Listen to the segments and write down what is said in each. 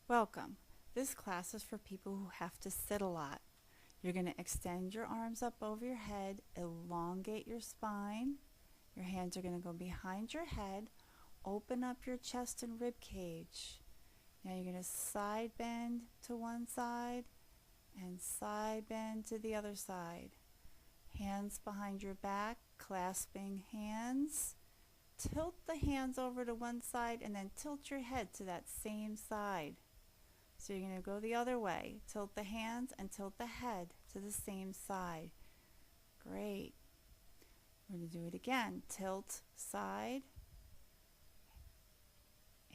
Welcome. This class is for people who have to sit a lot. You're going to extend your arms up over your head, elongate your spine. Your hands are going to go behind your head. Open up your chest and rib cage. Now you're going to side bend to one side and side bend to the other side. Hands behind your back, clasping hands. Tilt the hands over to one side and then tilt your head to that same side. So you're going to go the other way. Tilt the hands and tilt the head to the same side. Great. We're going to do it again. Tilt side.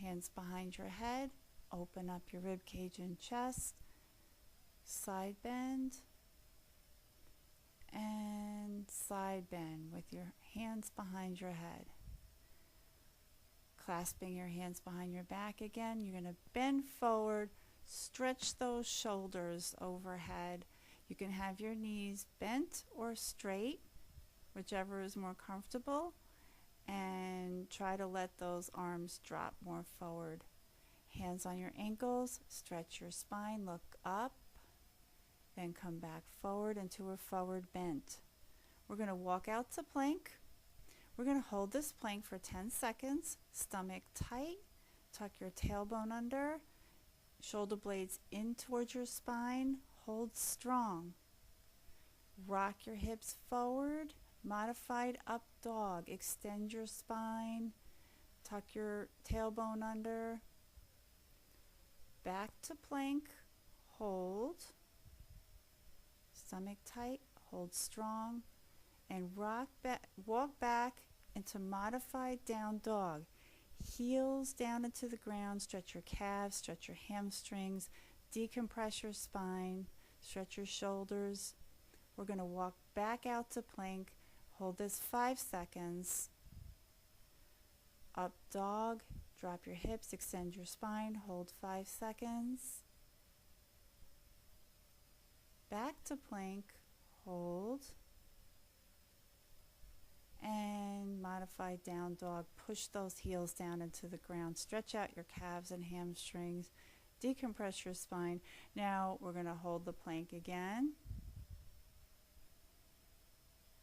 Hands behind your head. Open up your rib cage and chest. Side bend. And side bend with your hands behind your head. Clasping your hands behind your back again. You're going to bend forward. Stretch those shoulders overhead. You can have your knees bent or straight, whichever is more comfortable, and try to let those arms drop more forward. Hands on your ankles, stretch your spine, look up, then come back forward into a forward bend. We're going to walk out to plank. We're going to hold this plank for 10 seconds, stomach tight, tuck your tailbone under, shoulder blades in towards your spine, hold strong. Rock your hips forward, modified up dog. Extend your spine, tuck your tailbone under. Back to plank, hold. Stomach tight, hold strong. And walk back into modified down dog. Heels down into the ground, stretch your calves, stretch your hamstrings, decompress your spine, stretch your shoulders. We're going to walk back out to plank, hold this 5 seconds. Up dog, drop your hips, extend your spine, hold 5 seconds. Back to plank, hold. And modified down dog, push those heels down into the ground, stretch out your calves and hamstrings, decompress your spine. Now we're going to hold the plank again.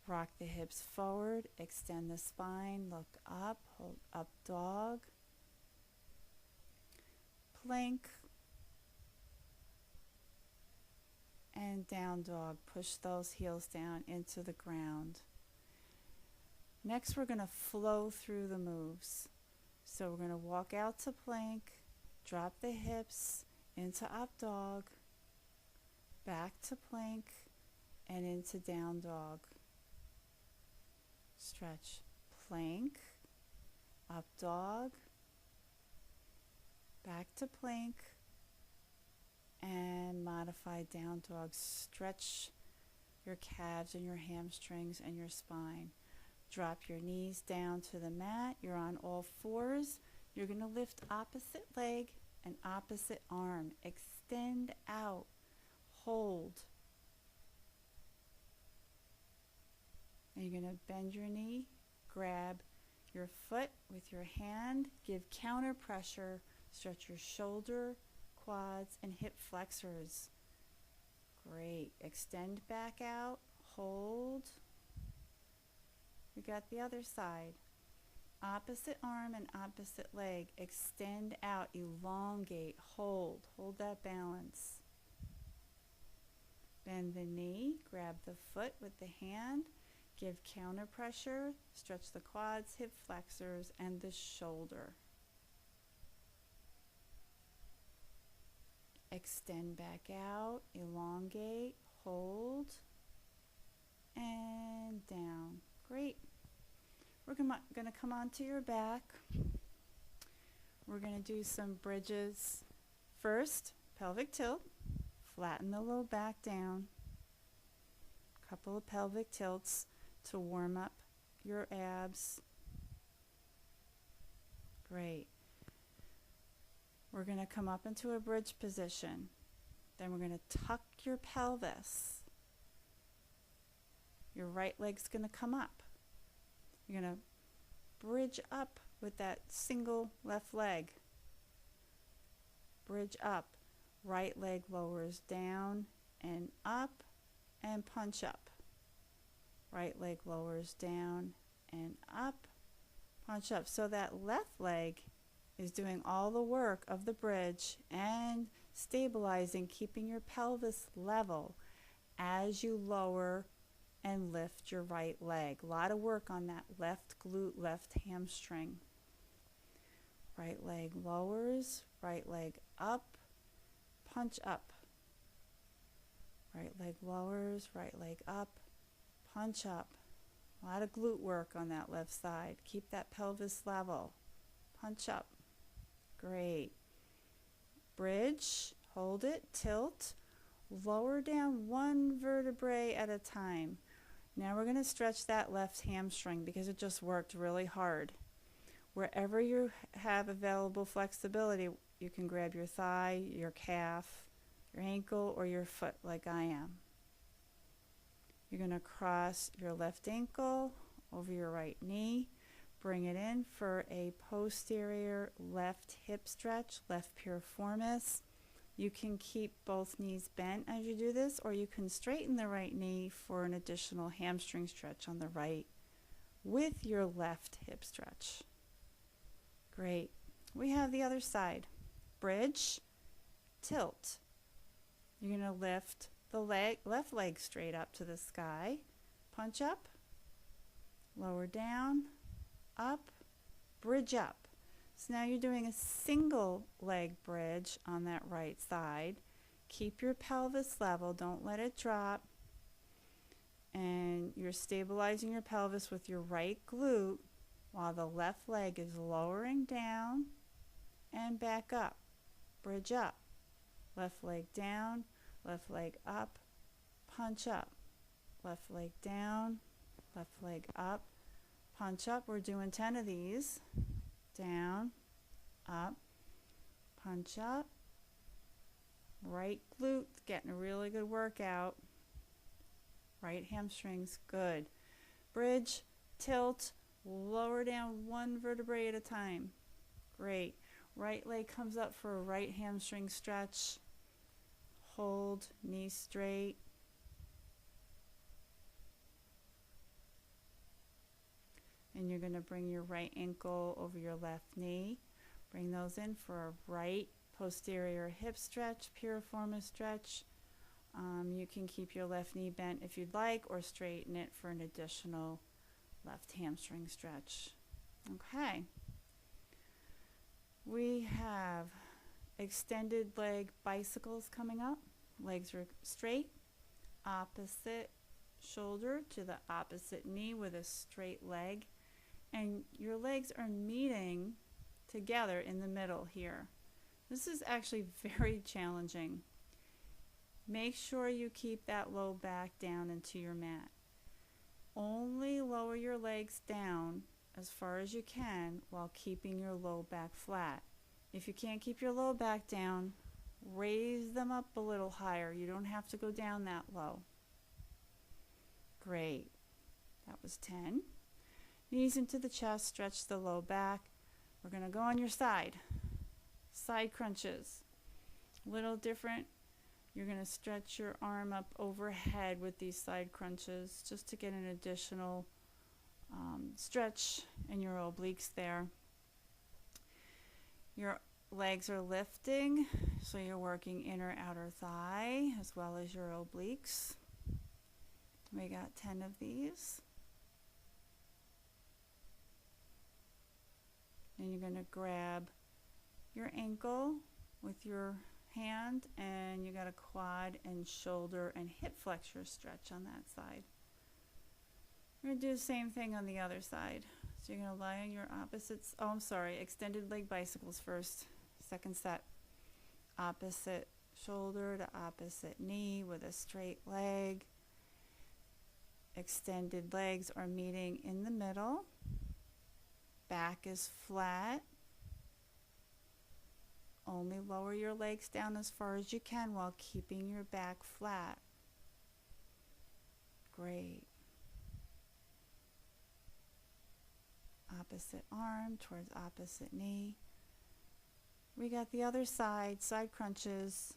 Rock the hips forward, extend the spine, look up, hold up dog, plank, and down dog. Push those heels down into the ground. Next, we're going to flow through the moves. So we're going to walk out to plank, drop the hips into up dog, back to plank, and into down dog. Stretch plank, up dog, back to plank, and modified down dog. Stretch your calves and your hamstrings and your spine. Drop your knees down to the mat. You're on all fours. You're going to lift opposite leg and opposite arm. Extend out. Hold. And you're going to bend your knee. Grab your foot with your hand. Give counter pressure. Stretch your shoulder, quads, and hip flexors. Great. Extend back out. Hold. We got the other side. Opposite arm and opposite leg. Extend out, elongate, hold. Hold that balance. Bend the knee, grab the foot with the hand. Give counter pressure. Stretch the quads, hip flexors, and the shoulder. Extend back out, elongate, hold, and down. Great. We're going to come onto your back. We're going to do some bridges. First, pelvic tilt. Flatten the low back down. A couple of pelvic tilts to warm up your abs. Great. We're going to come up into a bridge position. Then we're going to tuck your pelvis. Your right leg's going to come up. You're going to bridge up with that single left leg. bridge up. Right leg lowers down and up and punch up. Right leg lowers down and up, punch up. So that left leg is doing all the work of the bridge and stabilizing, keeping your pelvis level as you lower and lift your right leg. A lot of work on that left glute, left hamstring. Right leg lowers, right leg up, punch up. Right leg lowers, right leg up, punch up. A lot of glute work on that left side. Keep that pelvis level. Punch up. Great. Bridge, hold it, tilt, lower down one vertebrae at a time. Now we're going to stretch that left hamstring because it just worked really hard. Wherever you have available flexibility, you can grab your thigh, your calf, your ankle, or your foot like I am. You're going to cross your left ankle over your right knee. Bring it in for a posterior left hip stretch, left piriformis. You can keep both knees bent as you do this, or you can straighten the right knee for an additional hamstring stretch on the right with your left hip stretch. Great. We have the other side. Bridge, tilt. You're going to lift the left leg straight up to the sky. Punch up, lower down, up, bridge up. So now you're doing a single leg bridge on that right side. Keep your pelvis level, don't let it drop. And you're stabilizing your pelvis with your right glute while the left leg is lowering down and back up. Bridge up. Left leg down, left leg up, punch up. Left leg down, left leg up, punch up. We're doing 10 of these. Down, up, punch up. Right glute, getting a really good workout. Right hamstrings, good. Bridge, tilt, lower down one vertebrae at a time. Great. Right leg comes up for a right hamstring stretch. Hold, knee straight. And you're going to bring your right ankle over your left knee. Bring those in for a right posterior hip stretch, piriformis stretch. You can keep your left knee bent if you'd like, or straighten it for an additional left hamstring stretch. Okay. We have extended leg bicycles coming up. Legs are straight, opposite shoulder to the opposite knee with a straight leg. And your legs are meeting together in the middle here. This is actually very challenging. Make sure you keep that low back down into your mat. Only lower your legs down as far as you can while keeping your low back flat. If you can't keep your low back down, raise them up a little higher. You don't have to go down that low. Great. That was 10. Knees into the chest, stretch the low back. We're going to go on your side. Side crunches. A little different. You're going to stretch your arm up overhead with these side crunches just to get an additional stretch in your obliques there. Your legs are lifting, so you're working inner outer thigh as well as your obliques. We got 10 of these. Then you're going to grab your ankle with your hand, and you got a quad and shoulder and hip flexor stretch on that side. We're going to do the same thing on the other side. So you're going to lie on your opposites. Oh, I'm sorry. Extended leg bicycles first. Second set. Opposite shoulder to opposite knee with a straight leg. Extended legs are meeting in the middle. Back is flat. Only lower your legs down as far as you can while keeping your back flat. Great. Opposite arm towards opposite knee. We got the other side, side crunches,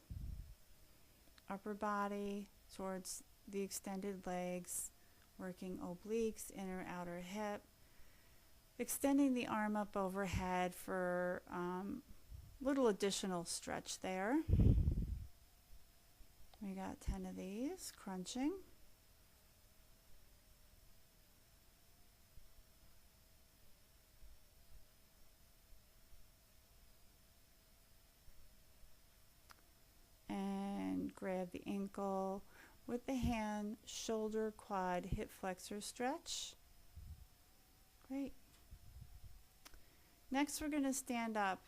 upper body towards the extended legs, working obliques, inner outer hip, extending the arm up overhead for little additional stretch there. We got 10 of these, crunching. And grab the ankle with the hand, shoulder, quad, hip flexor stretch. Great. Next, we're going to stand up.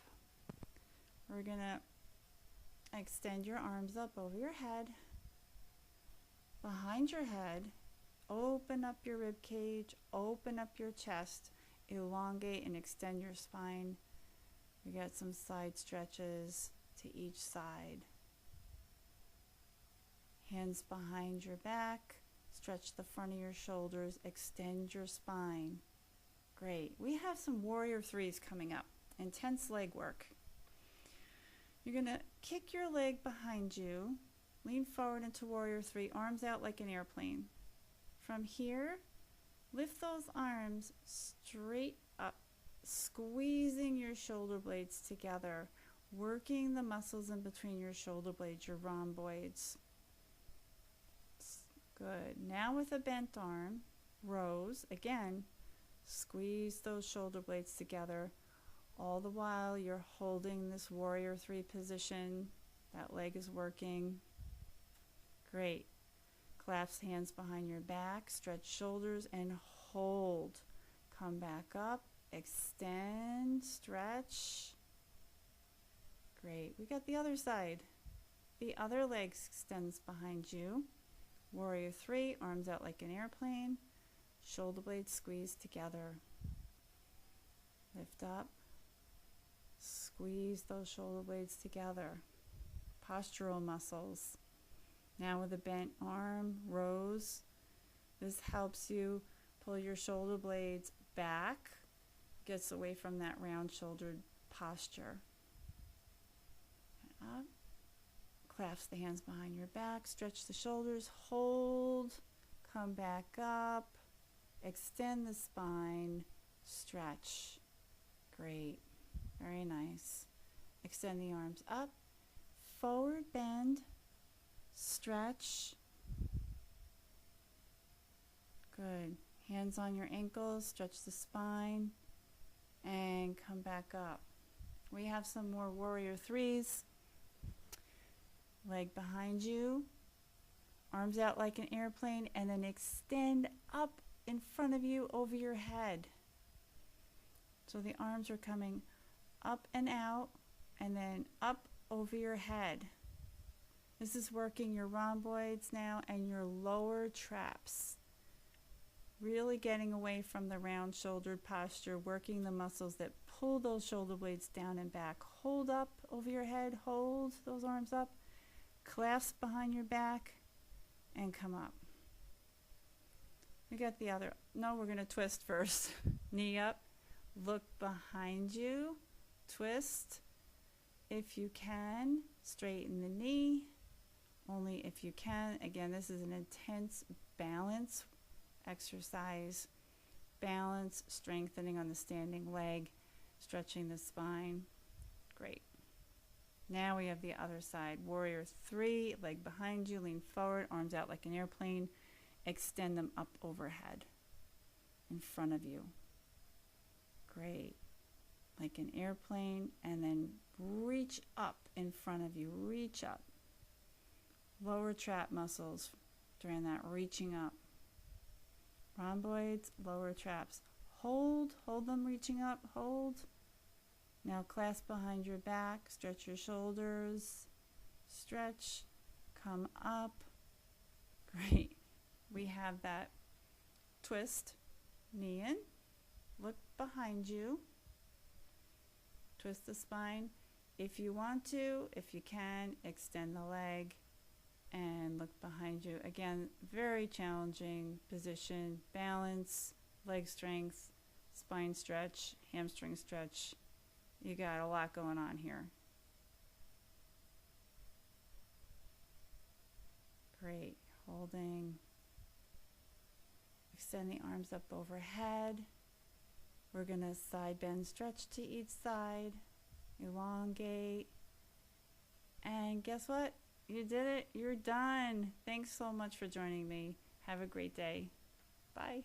We're going to extend your arms up over your head, behind your head, open up your rib cage, open up your chest, elongate and extend your spine. We got some side stretches to each side. Hands behind your back, stretch the front of your shoulders, extend your spine. Great. We have some warrior threes coming up, intense leg work. You're going to kick your leg behind you, lean forward into warrior three, arms out like an airplane. From here, lift those arms straight up, squeezing your shoulder blades together, working the muscles in between your shoulder blades, your rhomboids. Good. Now with a bent arm, rows, again, squeeze those shoulder blades together. All the while you're holding this warrior three position. That leg is working. Great. Clasp hands behind your back, stretch shoulders and hold. Come back up, extend, stretch. Great. We got the other side. The other leg extends behind you. Warrior three, arms out like an airplane. Shoulder blades squeezed together. Lift up. Squeeze those shoulder blades together. Postural muscles. Now with a bent arm, rows. This helps you pull your shoulder blades back. Gets away from that round shouldered posture. Up. Clasp the hands behind your back, stretch the shoulders, hold, come back up, extend the spine, stretch. Great, very nice. Extend the arms up, forward bend, stretch. Good. Hands on your ankles, stretch the spine, and come back up. We have some more warrior threes. Leg behind you, arms out like an airplane, and then extend up in front of you over your head. So the arms are coming up and out, and then up over your head. This is working your rhomboids now and your lower traps. Really getting away from the round shouldered posture, working the muscles that pull those shoulder blades down and back. Hold up over your head, hold those arms up. Clasp behind your back and come up. We got the other. No, we're going to twist first. Knee up. Look behind you. Twist. If you can, straighten the knee. Only if you can. Again, this is an intense balance exercise. Balance, strengthening on the standing leg, stretching the spine. Great. Now we have the other side. Warrior three, leg behind you, lean forward, arms out like an airplane. Extend them up overhead, in front of you. Great. Like an airplane, and then reach up in front of you. Reach up. Lower trap muscles during that reaching up. Rhomboids, lower traps. Hold them reaching up, hold. Now clasp behind your back, stretch your shoulders, stretch, come up. Great. We have that twist, knee in, look behind you, twist the spine. If you want to, if you can, extend the leg and look behind you. Again, very challenging position, balance, leg strength, spine stretch, hamstring stretch. You got a lot going on here. Great. Holding. Extend the arms up overhead. We're going to side bend stretch to each side. Elongate. And guess what? You did it. You're done. Thanks so much for joining me. Have a great day. Bye.